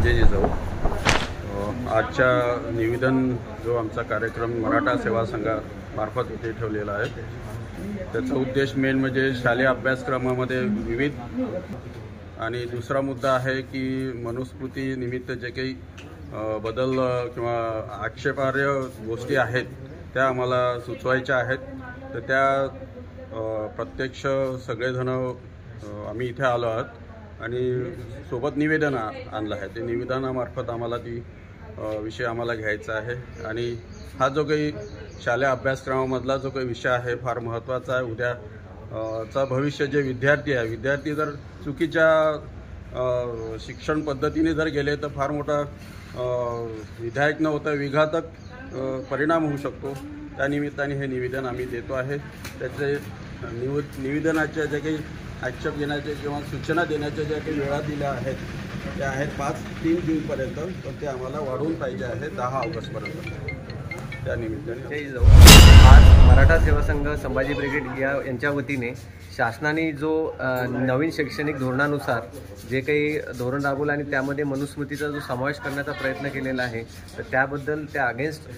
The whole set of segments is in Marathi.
संजय जिजाऊ। आजच्या निवेदन जो आमचा कार्यक्रम मराठा सेवा संघामार्फत इथे ठेवलेला आहे त्याचा उद्देश मेन म्हणजे शालेय अभ्यासक्रमामध्ये विविध आणि दुसरा मुद्दा आहे की मनुस्मृती निमित्त जे काही बदल किंवा आक्षेपार्ह गोष्टी आहेत त्या आम्हाला सुचवायच्या आहेत। तर त्या प्रत्यक्ष सगळेजण आम्ही इथे आलो आहोत आणि सोबत निवेदन आणलं आहे। ते निवेदनामार्फत आम्हाला ती विषय आम्हाला घ्यायचा आहे आणि हा जो काही शालेय अभ्यासक्रमामधला जो काही विषय आहे फार महत्त्वाचा आहे। उद्याचा भविष्य जे विद्यार्थी जर चुकीच्या शिक्षण पद्धतीने जर गेले तर फार मोठा विधायक न होता विघातक परिणाम होऊ शकतो। त्या निमित्ताने हे निवेदन आम्ही देतो आहे। त्याचे निवेदनाच्या जे काही आक्षेप घेण्याचे किंवा सूचना देण्याच्या ज्या काही वेळा दिल्या आहेत त्या आहेत 5-3 जूनपर्यंत, तर ते आम्हाला वाढवून पाहिजे आहे 10 ऑगस्टपर्यंत। त्या निमित्ताने आज मराठा सेवा संघ संभाजी ब्रिगेड यांच्या वतीने शासनाने जो नवीन शैक्षणिक धोरणानुसार जे काही धोरण राबवलं आणि त्यामध्ये मनुस्मृतीचा जो समावेश करण्याचा प्रयत्न केलेला आहे तर त्याबद्दल त्या अगेन्स्ट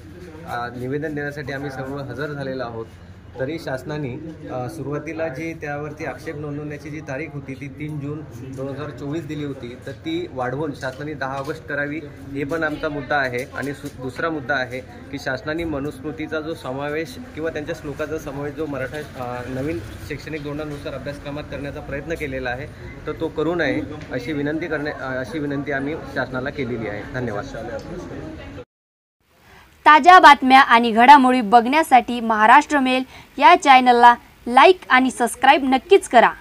निवेदन देण्यासाठी आम्ही सर्व हजर झालेलो आहोत। तरी शासनाने सुरुवातीला जी त्यावरती आक्षेप नोंदवण्याची जी तारीख होती ती 3 जून 2024 दिली होती, तर ती वाढवून शासनाने 10 ऑगस्ट करावी हे पण आमचा मुद्दा आहे। आणि दुसरा मुद्दा आहे की शासनाने मनुस्मृतीचा जो समावेश किंवा त्यांच्या श्लोकाचा समावेश जो मराठा नवीन शैक्षणिक धोरणानुसार अभ्यासक्रमात करण्याचा प्रयत्न केलेला आहे तर तो करू नये अशी विनंती आम्ही शासनाला केलेली आहे। धन्यवाद। ताज्या बातम्या आणि घडामोडी बघण्यासाठी महाराष्ट्र मेल या चॅनलला लाईक आणि सबस्क्राईब नक्कीच करा।